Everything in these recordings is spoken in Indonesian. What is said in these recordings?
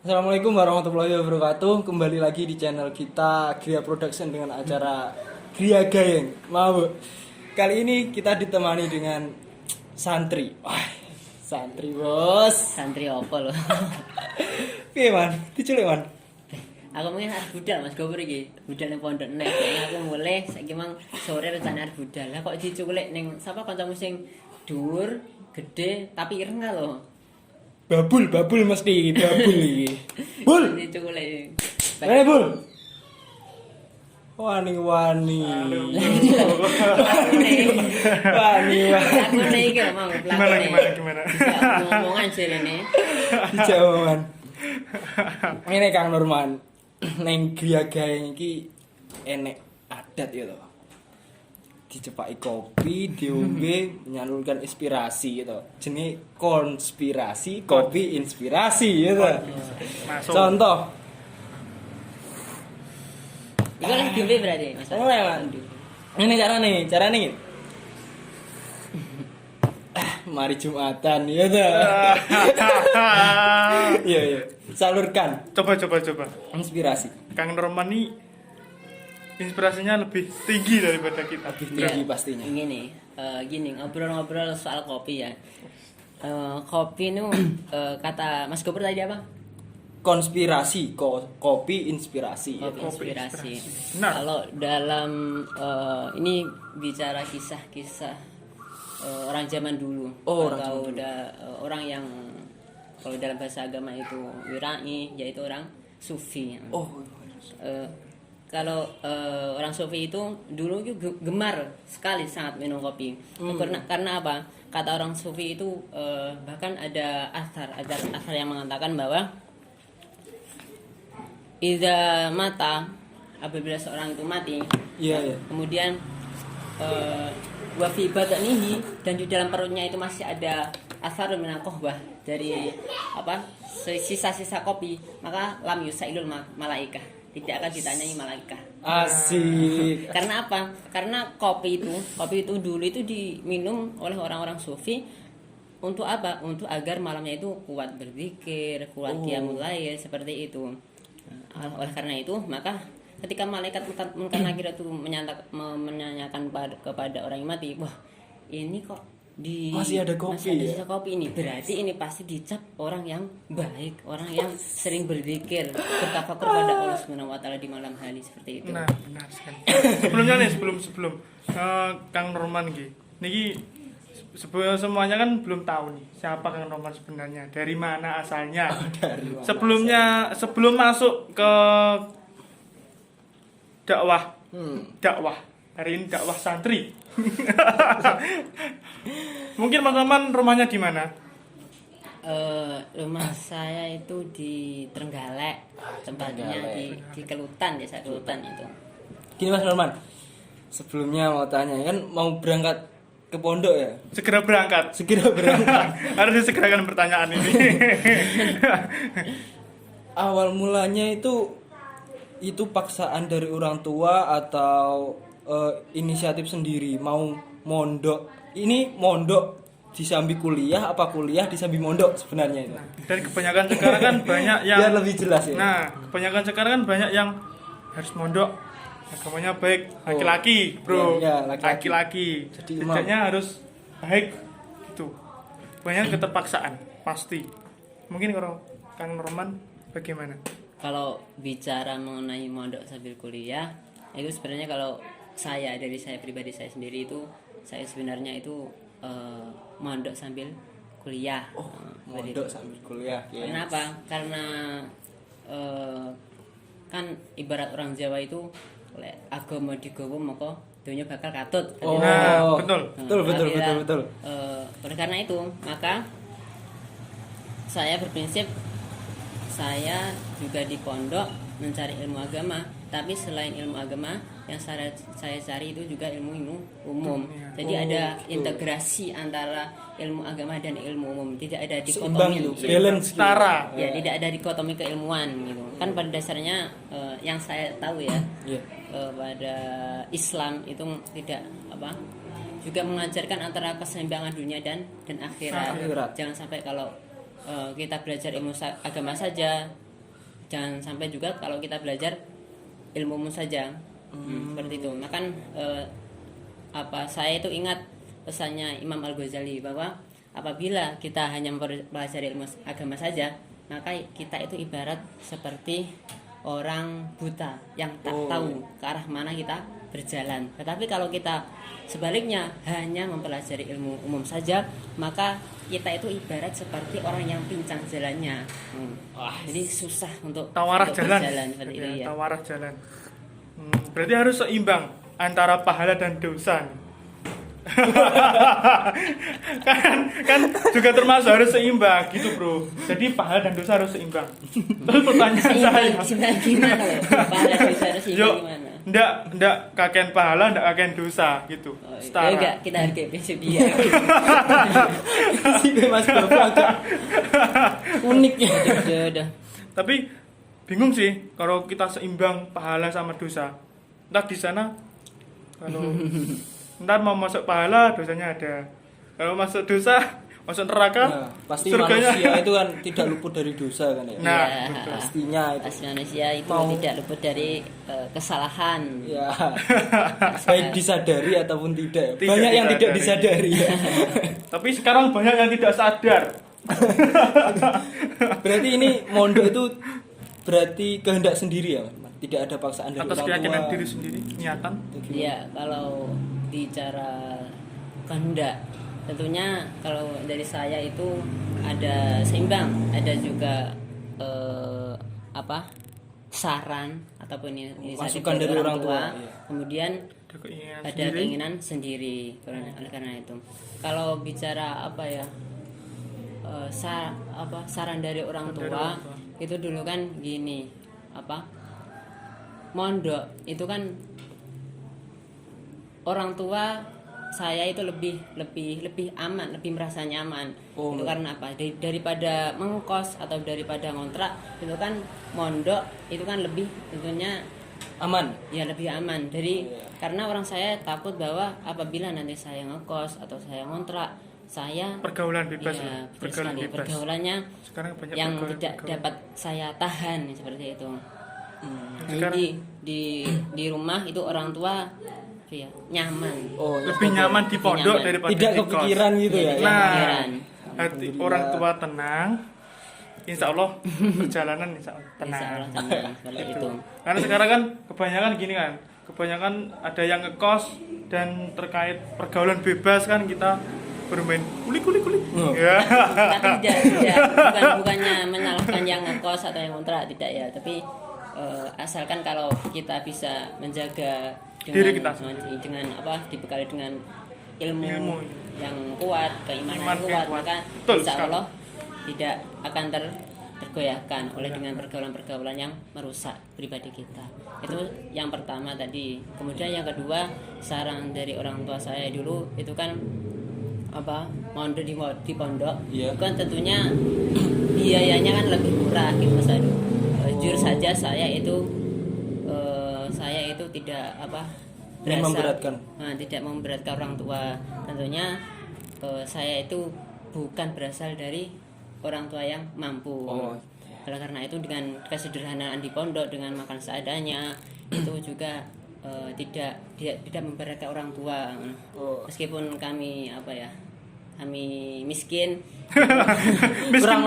Assalamualaikum warahmatullahi wabarakatuh. Kembali lagi di channel kita Gria Production dengan acara Gria Gayeng. Mau. Kali ini kita ditemani dengan santri. Wah, santri bos. Santri opo lho. Piye man? Diculik man? Aku mungkin harus budal Mas Gopur iki. Budal ning pondok nek aku mulai saiki mang sore rencana harus budal. Lah kok diculik ning sapa kancamu sing dhuwur, gede tapi ireng lho. Babul mesti babul iki. Bul. Diculik. Bul. Wani. Wani. Aku nek iki mau Gimana? Ngomongan jarene. Dijauhan. Ini Kang Nurman. Neng Gria Gayeng iki enek adat ya to. Dicepaki kopi, diombe menyalurkan inspirasi gitu. Jenenge konspirasi, kopi inspirasi gitu. Masuk. Contoh, Iku lagi diombe berarti Mas. mulai man. Ini carane. Mari Jumatan ya tuh. Iya. Salurkan Coba. inspirasi. Kang Norman nih inspirasinya lebih tinggi daripada kita. Lebih tinggi pastinya. Gini, ngobrol-ngobrol soal kopi ya. Kopi itu kata Mas Gopur tadi apa? Konspirasi, kopi inspirasi. Kopi Kopi inspirasi. Benar. Kalau dalam ini bicara kisah-kisah orang zaman dulu Oh, orang atau zaman dulu. orang yang kalau dalam bahasa agama itu wirai, yaitu orang sufi. Oh, Kalau orang sufi itu dulu itu gemar sekali sangat minum kopi. Karena apa? Kata orang sufi itu bahkan ada asar yang mengatakan bahwa idza mata, apabila seorang itu mati, iya. kemudian wa fi badanihi, dan di dalam perutnya itu masih ada asar minal qahwah, dari apa? Sisa-sisa kopi, maka lam yusailul malaikah, tidak akan ditanyai malaikat. Asik. Karena apa? Karena kopi itu dulu itu diminum oleh orang-orang sufi untuk apa? Untuk agar malamnya itu kuat berzikir, kuat qiyamul lail, seperti itu. Oleh karena itu, maka ketika malaikat munkar nakir itu menanyakan kepada orang yang mati, wah ini kok Masih ada kopi masih ada ya? sisa kopi ini, berarti ini pasti dicap orang yang baik, orang yang sering berzikir, bertafakur pada Allah Subhanahu wa taala di malam hari, seperti itu. Nah, benar sekali. Sebelumnya nih, sebelum Kang Norman niki semuanya kan belum tahu nih siapa Kang Norman sebenarnya, dari mana asalnya. Sebelum masuk ke dakwah hari ini dakwah santri. Mungkin Mas Norman rumahnya di mana? Rumah saya itu di Trenggalek, tempatnya di Kelutan, desa Kelutan itu. Gini Mas Norman. Sebelumnya mau tanya kan mau berangkat ke pondok ya? Segera berangkat. Harus disegerakan pertanyaan ini. Awal mulanya itu paksaan dari orang tua atau inisiatif sendiri mau mondok. Ini mondok disambi kuliah apa kuliah disambi mondok sebenarnya itu? Dan kebanyakan sekarang kan banyak yang Biar lebih jelas ya. Nah, kebanyakan sekarang kan banyak yang harus mondok. Agamanya baik, laki-laki, bro. Ya, laki-laki. Jadi imam. Tidaknya harus baik gitu. Banyak keterpaksaan, pasti. Mungkin kalau Kang Norman bagaimana? Kalau bicara mengenai mondok sambil kuliah, itu sebenarnya kalau dari saya pribadi saya sendiri itu, saya sebenarnya itu mondok sambil kuliah. Mondok sambil kuliah. Ya. Kenapa? Karena kan ibarat orang Jawa itu lek agama digawa maka donya bakal katut. Oh, Nah, betul. Betul. Oleh karena itu, maka saya berprinsip saya juga di pondok mencari ilmu agama, tapi selain ilmu agama yang saya cari itu juga ilmu umum. Jadi ada integrasi antara ilmu agama dan ilmu umum. Tidak ada Seimbang dikotomi. itu, balance gitu. Setara. Ya, tidak ada dikotomi keilmuan gitu. Kan pada dasarnya yang saya tahu ya, Iya. pada Islam itu tidak juga mengajarkan antara keseimbangan dunia dan akhirat. Akhirat. Jangan sampai kalau kita belajar ilmu agama saja jangan sampai juga kalau kita belajar ilmu saja. Seperti itu. Makan saya itu ingat pesannya Imam Al-Ghazali bahwa apabila kita hanya mempelajari ilmu agama saja, maka kita itu ibarat seperti orang buta yang tak tahu ke arah mana kita berjalan. Tetapi kalau kita sebaliknya hanya mempelajari ilmu umum saja, maka kita itu ibarat seperti orang yang pincang jalannya. Jadi susah untuk Tawarah jalan. berjalan seperti itu ya. Tawarah jalan. Berarti harus seimbang antara pahala dan dosa. kan juga termasuk harus seimbang gitu bro. Jadi pahala dan dosa harus seimbang. Terus pertanyaan saya, Seimbang gimana loh? Pahala dosa harus seimbang gimana? ndak kakek pahala, ndak kakek dosa gitu. Ya enggak, kita hargai prinsip dia. Si Mas Bapak agak unik ya. Udah. Tapi bingung sih kalau kita seimbang pahala sama dosa. Ntar di sana kalau ntar mau masuk pahala dosanya ada. Kalau masuk dosa masuk neraka Nah, pasti surganya. manusia itu kan tidak luput dari dosa kan ya. Nah, Iya. betul. Pastinya itu. Pasti manusia itu Mau- tidak luput dari kesalahan. Ya, baik disadari ataupun tidak. Tidak Banyak yang tidak disadari. disadari ya. Tapi sekarang banyak yang tidak sadar. Berarti ini mondok itu berarti kehendak sendiri ya, Mas? Tidak ada paksaan dari Atas orang keyakinan tua. diri sendiri, niatan. Iya, kalau bicara kehendak, tentunya kalau dari saya itu ada seimbang, ada juga saran ataupun ini Masukan dari orang tua, iya. Kemudian Ada keinginan ada sendiri. keinginan sendiri oleh karena itu. Kalau bicara saran dari orang Saran dari tua orang tua. itu dulu kan gini, mondok itu kan orang tua saya itu lebih aman, lebih merasa nyaman. Oh. Itu karena apa? Daripada mengkos atau daripada ngontrak, itu kan mondok itu kan lebih tentunya Aman. ya lebih aman. Jadi Iya. karena orang saya takut bahwa apabila nanti saya ngekos atau saya ngontrak, saya Pergaulan bebas. ya, ya. betul Pergaulan sekali, bebas. pergaulannya Sekarang banyak yang pergaulan- tidak pergaulan. dapat saya tahan seperti itu. Jadi Sekarang- di rumah itu orang tua ya nyaman. Oh, ya. lebih nyaman di pondok Nyaman. daripada Tidak di kos. kepikiran gitu Iya, ya. tidak Nah, kepikiran. hati Alhamdulillah. orang tua tenang, insya Allah perjalanan insya Allah tenang. Insya Allah tenang seperti itu. Karena sekarang kan kebanyakan gini kan, kebanyakan ada yang ngekos dan terkait pergaulan bebas kan kita bermain kulik. Oh. Ya. Tapi bukannya menyalahkan yang ngekos atau yang kontrak, tidak ya, tapi asalkan kalau kita bisa menjaga Diri kita dengan dibekali dengan ilmu, Ilmu. yang kuat, keimanan Iman yang yang kuat, kuat. maka Betul insya sekali. Allah tidak akan tergoyahkan oleh dengan pergaulan-pergaulan yang merusak pribadi kita. Itu yang pertama tadi. Kemudian yang kedua, saran dari orang tua saya dulu itu kan mondok di pondok, Iya. itu kan tentunya biayanya kan lebih murah gitu Mas Adu. Jujur saja saya itu tidak Ingin memberatkan. tidak memberatkan orang tua. Tentunya saya itu bukan berasal dari orang tua yang mampu. Oh. Oleh karena itu dengan kesederhanaan di pondok, dengan makan seadanya, itu juga tidak memberatkan orang tua. Oh. Meskipun kami kami miskin. Miskin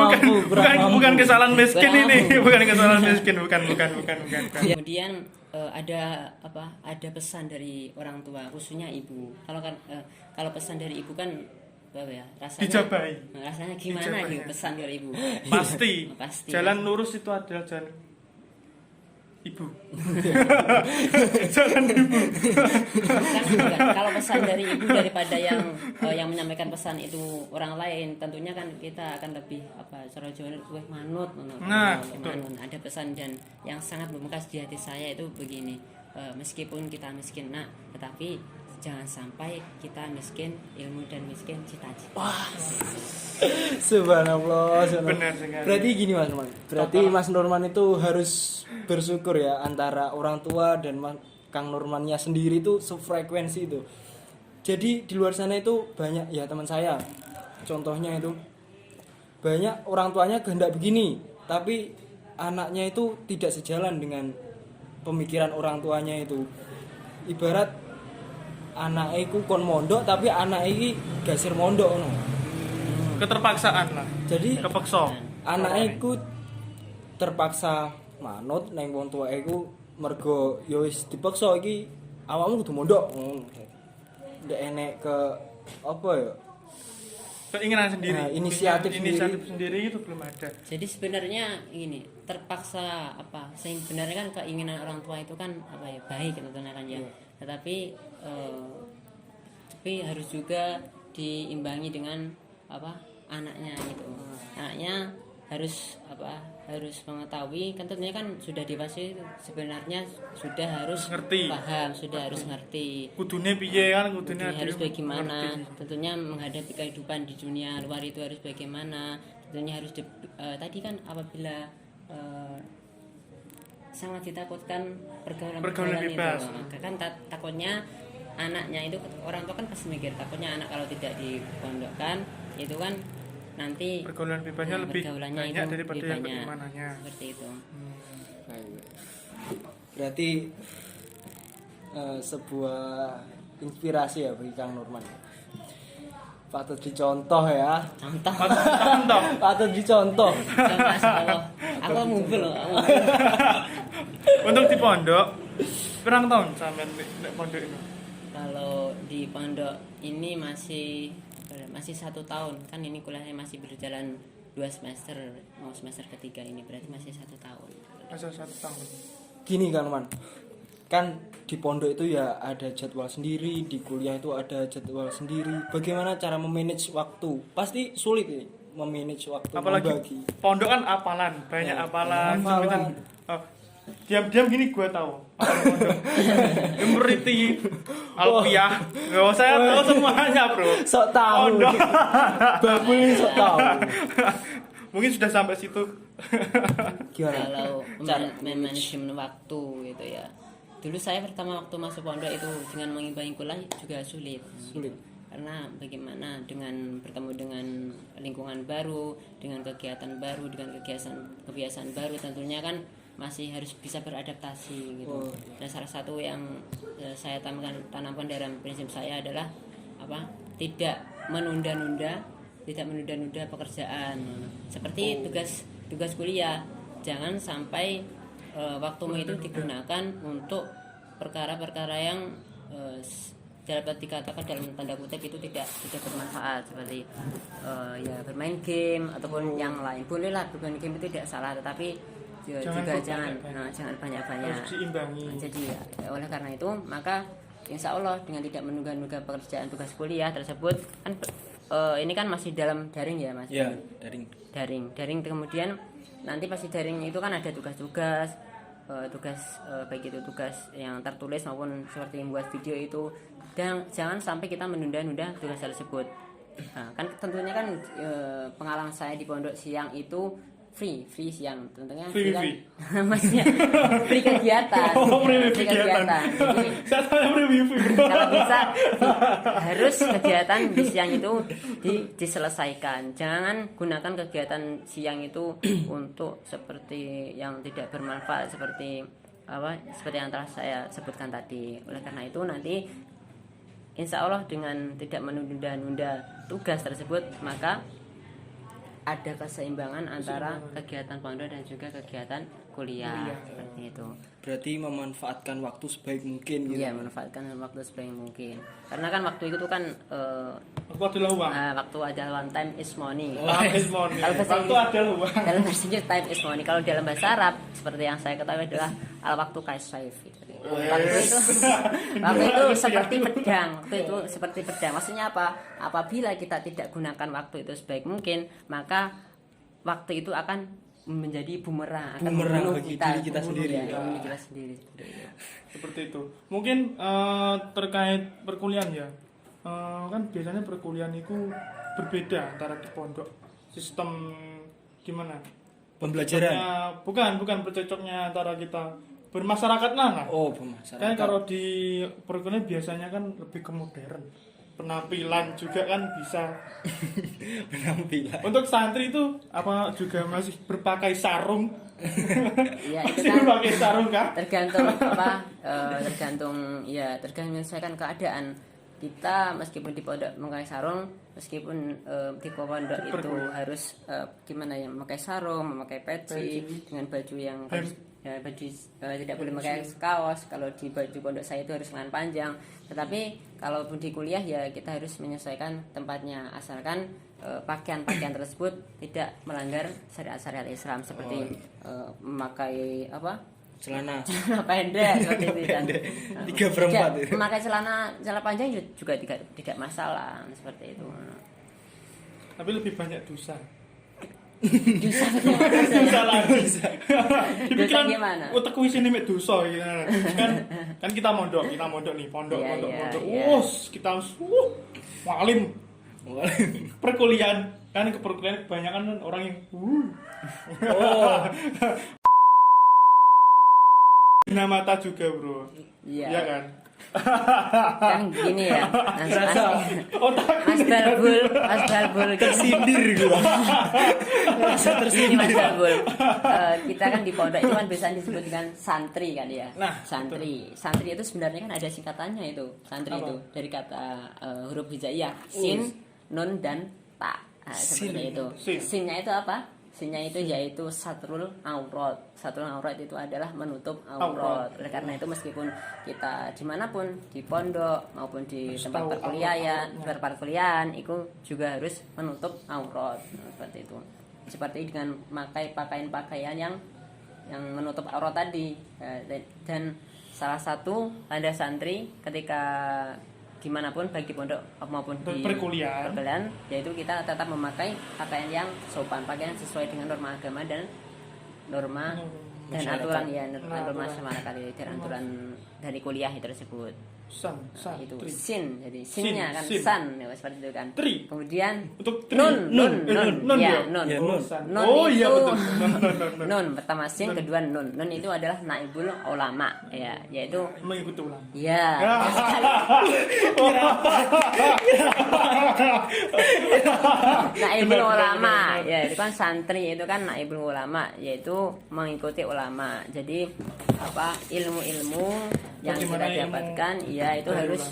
bukan kesalahan miskin Kurang ini, mampu. bukan kesalahan miskin, bukan. Kemudian ada pesan dari orang tua, khususnya ibu. Kalau pesan dari ibu kan rasanya Dijabahi. rasanya gimana Dijabahi. gitu pesan dari ibu. Pasti. Pasti. Jalan lurus itu adalah jalan ibu. Jalan ibu. Bukan. Kalau pesan dari ibu daripada yang menyampaikan pesan itu orang lain, tentunya kan kita akan lebih cara Jawa manut. Nah, Manut. Ada pesan dan yang sangat membekas di hati saya itu begini. Meskipun kita miskin tetapi jangan sampai kita miskin ilmu dan miskin cita-cita. Subhanallah. Benar sekali. Berarti gini Mas Norman. Berarti Mas Norman itu harus bersyukur ya antara orang tua dan Kang Normannya sendiri itu sefrekuensi itu. Jadi di luar sana itu banyak ya teman saya. Contohnya itu banyak orang tuanya kehendak begini, tapi anaknya itu tidak sejalan dengan pemikiran orang tuanya itu. Ibarat anak iku kon mondok tapi anak iki gasir mondok ngono. Keterpaksaan lah. Jadi Kepeksa. anak iku terpaksa manut neng wong tua iku mergo ya wis dipaksa iki awakmu kudu mondok ngono. Ndak enek ke apa ya? Keinginan sendiri. Nah, inisiatif sendiri itu belum ada. Jadi sebenarnya ini terpaksa apa? Sebenarnya kan keinginan orang tua itu kan apa ya baik tentunya kan ya. Tetapi tapi harus juga diimbangi dengan apa anaknya gitu. Anaknya harus apa? Harus mengetahui kan tentunya kan sudah dewasa sebenarnya sudah harus Ngerti. paham, sudah harus ngerti. Kudune piye kan, kudune Tentunya harus ada bagaimana, ngerti. tentunya menghadapi kehidupan di dunia luar itu harus bagaimana, tentunya harus tadi kan apabila sangat ditakutkan pergaulan bebas. itu, maka kan takutnya anaknya itu orang tua kan pasti mikir takutnya anak kalau tidak dipondokkan itu kan nanti Pergaulan bebasnya lebih pergaulannya banyak itu daripada lebih yang banyak. keimanannya. Seperti itu. Berarti sebuah inspirasi ya bagi Kang Nurman. Patut dicontoh ya. Contoh, Contoh. Patut dicontoh. contoh aku mobil loh. Untuk di pondok berapa tahun sampean nek pondok itu? Kalau di pondok ini masih 1 tahun kan ini kuliahnya masih berjalan 2 semester mau semester ketiga ini berarti masih 1 tahun. Masa 1 tahun. Gini Kang Nurman. Kan di pondok itu ya ada jadwal sendiri, di kuliah itu ada jadwal sendiri. Bagaimana cara memanage waktu? Pasti sulit ya memanage waktu, Apalagi membagi. pondok kan apalan, banyak Ya, apalan. hafalan. Sampai diam-diam gini gue tahu. Imriti, Alfiah. Nggak, saya tahu semuanya, Bro. Sok tahu. Pondok. Babul ini sok tahu. Mungkin sudah sampai situ. Gimana? Kalau Cara manajemen waktu gitu ya. Dulu saya pertama waktu masuk pondok itu dengan mengimbangi kuliah juga sulit. Sulit. Karena bagaimana dengan bertemu dengan lingkungan baru, dengan kegiatan baru, dengan kebiasaan baru tentunya kan masih harus bisa beradaptasi gitu. Oh. Dan salah satu yang saya tanamkan dalam prinsip saya adalah apa? Tidak menunda-nunda pekerjaan. Seperti tugas kuliah, jangan sampai waktumu itu digunakan untuk perkara-perkara yang dapat dikatakan dalam tanda kutip itu tidak bermanfaat seperti ya bermain game ataupun yang lain. Bolehlah bermain game itu tidak salah, tetapi jangan banyak-banyak. Harus diimbangi. Jadi oleh karena itu maka insya Allah dengan tidak menunda-nunda pekerjaan tugas kuliah tersebut kan ini kan masih dalam daring ya Mas. Ya, daring Kemudian nanti pasti daring itu kan ada tugas baik itu tugas yang tertulis maupun seperti membuat video itu, dan jangan sampai kita menunda-nunda tugas tersebut. Nah, kan tentunya kan pengalaman saya di pondok siang itu free siang tentunya Free. maksudnya free kegiatan. Free Free kegiatan. Jadi Saya tanya preview. kalau bisa harus kegiatan di siang itu diselesaikan. Jangan gunakan kegiatan siang itu untuk seperti yang tidak bermanfaat seperti yang telah saya sebutkan tadi. Oleh karena itu nanti insya Allah dengan tidak menunda-nunda tugas tersebut maka ada keseimbangan antara kegiatan pondok dan juga kegiatan kuliah. Seperti itu. Berarti memanfaatkan waktu sebaik mungkin gitu. Iya, manfaatkan waktu sebaik mungkin. Karena kan waktu itu kan Waktu adalah uang. waktu adalah one time is money. Is money. Kalau bahasa Waktu Inggris- adalah uang. Dalam bahasa Inggris time is money. Kalau dalam bahasa Arab seperti yang saya ketahui adalah al waktu kaisyaif. Gitu. Waktu itu seperti pedang. Waktu itu seperti pedang. Maksudnya apa? Apabila kita tidak gunakan waktu itu sebaik mungkin, maka waktu itu akan menjadi bumerang, akan Bumerang membunuh bagi diri kita sendiri. membunuh kita sendiri. Seperti itu. Mungkin terkait perkuliahan ya. Kan biasanya perkuliahan itu berbeda antara di pondok. Sistem gimana? Pembelajaran. Bukan bercocoknya antara kita bermasyarakat lah. Oh, pemasaran. Kan kalau di perkuliahan biasanya kan lebih ke modern. penampilan juga kan bisa. Penampilan. Untuk santri itu apa juga masih berpakai sarung? Ya itu Masih kan berpakai sarung kah? tergantung tergantung menyesuaikan keadaan. Kita meskipun di pondok memakai sarung, meskipun di pondok itu harus gimana ya, memakai sarung, memakai peci dengan baju yang tidak boleh memakai kaos. Kalau di baju pondok saya itu harus lengan panjang. Tetapi kalau di kuliah ya kita harus menyesuaikan tempatnya, asalkan pakaian-pakaian tersebut tidak melanggar syariat-syariat Islam seperti memakai Celana celana pendek seperti itu dan 3/4 itu. memakai celana panjang juga tidak masalah seperti itu. Tapi lebih banyak dosa. Dosa Dosa lagi. Dosa Dipikiran gimana? utekku isine mek dosa gitu. Kan kita mondok nih, pondok. Iya. Wus, kita walim. Perkuliahan kan perkuliahan kebanyakan kan orang yang Oh, Nah mata juga bro. Iya. Iya kan. Kan gini ya, Otak Mas Balbul tersindir gua. Rasa ini tersindir. Mas Balbul. Kita kan di pondok itu kan biasanya disebut dengan santri kan ya. Nah, santri itu sebenarnya kan ada singkatannya itu. Santri Apa? itu dari kata huruf hijaiyah, sin, nun dan ta. Nah, seperti itu. Sin. Sinnya itu apa? Sinnya itu yaitu satrul aurat. Satrul aurat itu adalah menutup aurat. Oleh karena itu meskipun kita dimanapun, di pondok maupun di tempat perkuliahan, itu juga harus menutup aurat. Seperti itu. Seperti dengan memakai pakaian-pakaian yang menutup aurat tadi. Dan salah satu tanda santri ketika dimanapun baik di pondok maupun di perkuliahan, yaitu kita tetap memakai pakaian yang sopan, pakaian yang sesuai dengan norma agama dan norma dan Masyarakat. aturan ya, norma masyarakat dan aturan dari kuliah itu tersebut. Itu sin, jadi sinnya kan sin. san ya, seperti itu kan. Tri. Kemudian Untuk tri. nun ya? nun. Ya, nun. Nun Oh iya itu betul. Nun. nun pertama sin, kedua nun. Nun itu adalah naibul ulama ya, yaitu Mengikuti ulama. ya. Naibul ulama ya, itu kan santri itu kan naibul ulama, yaitu mengikuti ulama. Jadi ilmu-ilmu yang Bagaimana kita ilmu dapatkan ya itu dari harus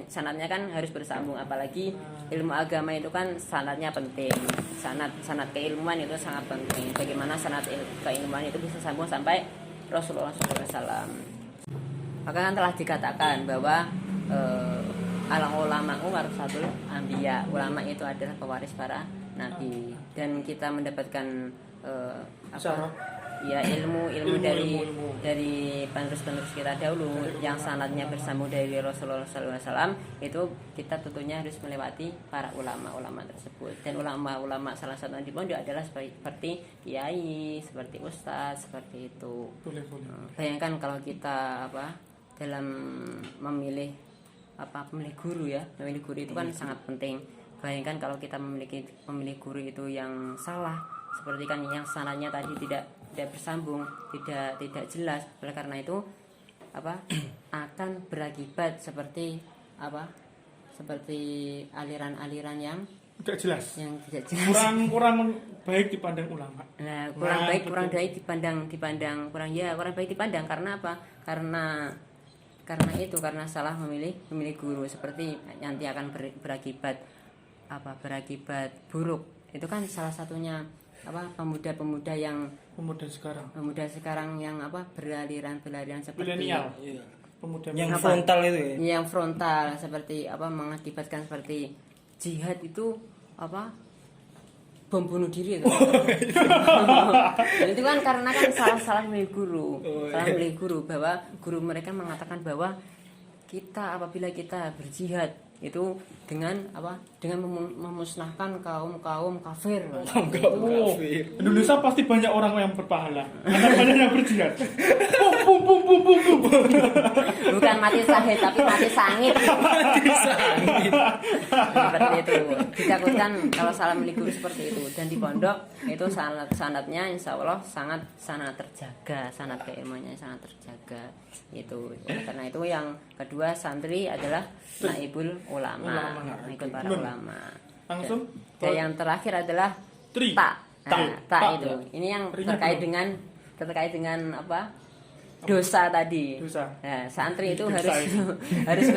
sanatnya kan harus bersambung, apalagi ilmu agama itu kan sanatnya penting. Sanat keilmuan itu sangat penting. Bagaimana sanat keilmuan itu bisa sambung sampai Rasulullah SAW. Maka kan telah dikatakan bahwa al ulama warasatul anbiya. Ulama itu adalah pewaris para nabi, dan kita mendapatkan ilmu dari penerus kita dahulu yang sanadnya bersambung dari Rasulullah SAW. Itu kita tentunya harus melewati para ulama tersebut, dan ulama salah satu yang di pondok adalah seperti kiai, seperti ustadz, seperti itu. Boleh. Bayangkan kalau kita dalam memilih guru ya, memilih guru itu kan sangat penting. Bayangkan kalau kita memilih guru itu yang salah, seperti kan yang sanadnya tadi tidak bersambung, tidak jelas. Oleh karena itu akan berakibat seperti aliran-aliran yang Tidak jelas. tidak jelas. Kurang baik dipandang ulama. Nah, kurang baik dipandang karena apa? Karena salah memilih guru, seperti nanti akan berakibat buruk. Itu kan salah satunya pemuda sekarang yang beraliran seperti Milenial. Pemuda yang frontal itu ya. Yang frontal seperti mengakibatkan seperti jihad itu bom bunuh diri itu. Itu kan karena kan salah milih guru. Milih guru, bahwa guru mereka mengatakan bahwa apabila kita berjihad itu dengan memusnahkan kaum kafir. Indonesia pasti banyak orang yang berpahala. Karena banyak yang berjihad. Bukan mati syahid tapi mati sangit. Seperti itu. Ditakutkan kalau salah milih guru seperti itu. Dan di pondok itu sanatnya insya Allah sangat terjaga, sanat keilmuannya sangat terjaga. Itu karena itu yang kedua santri adalah naibul ulama, ikut para ulama. Langsung Dan yang terakhir adalah Tri. tak. Nah, Tak. tak Tak, itu. ya. Ini yang Trinya terkait dengan apa? Dosa tadi. Dosa. Nah, santri itu Dosa harus itu. harus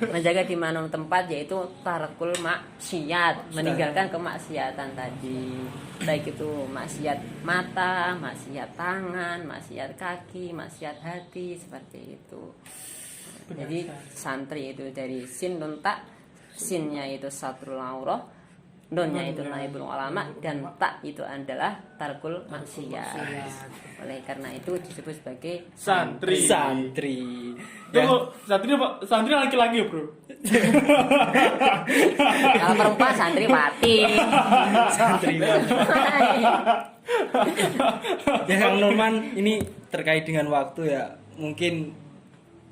menjaga di mana tempat, yaitu tarakul maksiat, meninggalkan kemaksiatan tadi. Baik itu maksiat mata, maksiat tangan, maksiat kaki, maksiat hati, seperti itu. Jadi santri itu dari sin nun tak, sinnya itu satrul aurah, nunnya itu naibul ulama, dan tak itu adalah tarkul maksiat. Oleh karena itu disebut sebagai Santri. Santri. Tunggu, santri apa? Santri laki-laki ya, Bro? Kalau perempuan santriwati. Santri. Ya Kang Norman, ini terkait dengan waktu ya. Mungkin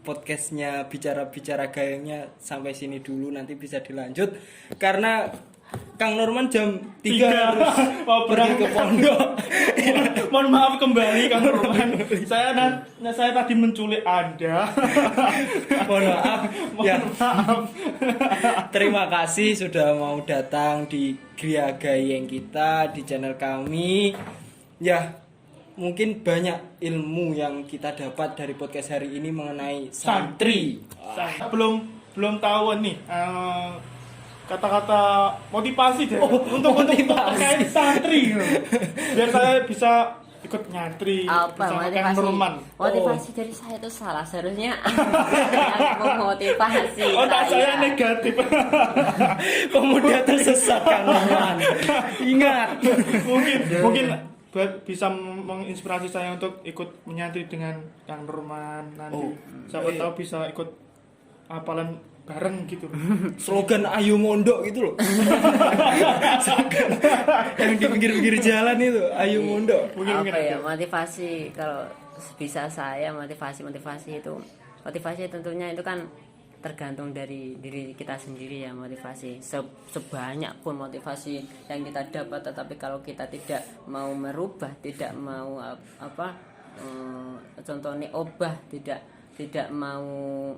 podcastnya bicara-bicara gayanya sampai sini dulu, nanti bisa dilanjut karena Kang Norman jam 3 harus mau pergi ke pondok. Mohon maaf kembali Kang Roman. Saya tadi menculik Anda. Mohon maaf. Ya, Mohon maaf. terima kasih sudah mau datang di Gria Gayeng kita di channel kami. Ya, mungkin banyak ilmu yang kita dapat dari podcast hari ini mengenai santri. Saya belum tahu nih kata-kata motivasi deh untuk motivasi. terkait santri biar saya bisa ikut nyantri Apa bersama Kang motivasi? Norman. Motivasi dari saya itu salah, seharusnya yang memotivasi Tak saya negatif. Pemuda tersesat Kang Norman. Ingat. mungkin bisa menginspirasi saya untuk ikut menyantri dengan Kang Norman nanti. Siapa tahu bisa ikut hafalan bareng gitu. Slogan Ayo Mondok gitu loh. Slogan yang di pinggir-pinggir jalan itu, Ayo Mondok. Mungkin Apa ya, ada. motivasi kalau bisa saya motivasi itu tentunya itu kan tergantung dari diri kita sendiri ya. Motivasi sebanyak pun motivasi yang kita dapat, tetapi kalau kita tidak mau merubah, tidak mau contohnya tidak mau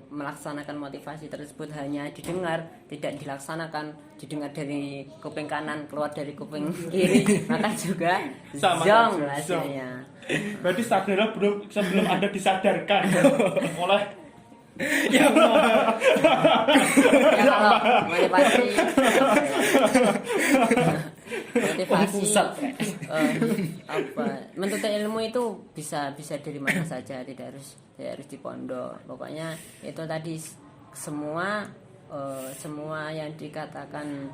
melaksanakan motivasi tersebut, hanya didengar tidak dilaksanakan, didengar dari kuping kanan keluar dari kuping kiri, maka juga Sama zong saja, hasilnya. Berarti sadarnya sebelum Anda disadarkan oleh Ya Allah. Ya, kalau motivasi Pusat. menuntut ilmu itu bisa dari mana saja, tidak harus di pondok. Pokoknya itu tadi semua yang dikatakan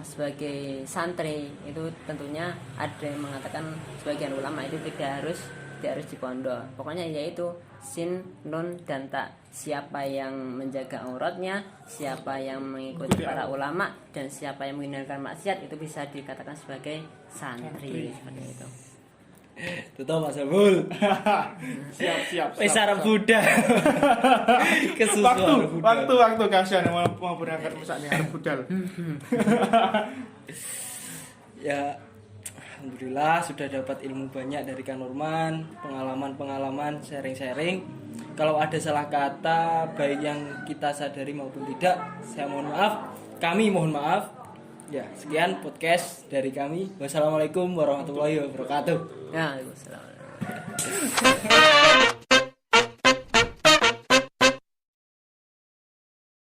sebagai santri itu tentunya ada yang mengatakan, sebagian ulama itu tidak harus di pondok. Pokoknya yaitu sin, nun, dan tak. Siapa yang menjaga auratnya, siapa yang mengikuti para ulama, dan siapa yang menghindarkan maksiat, itu bisa dikatakan sebagai santri. Seperti itu. Tuh Mas Abul. siap. Wis arep Buddha. Kesusuan Buddha. Waktu kasihan mau berangkat misalnya arep budal. Ya, alhamdulillah sudah dapat ilmu banyak dari Kang Norman, pengalaman sharing-sharing. Kalau ada salah kata baik yang kita sadari maupun tidak, saya mohon maaf. Kami mohon maaf. Ya, sekian podcast dari kami. Wassalamualaikum warahmatullahi wabarakatuh. Ya, Waalaikumsalam.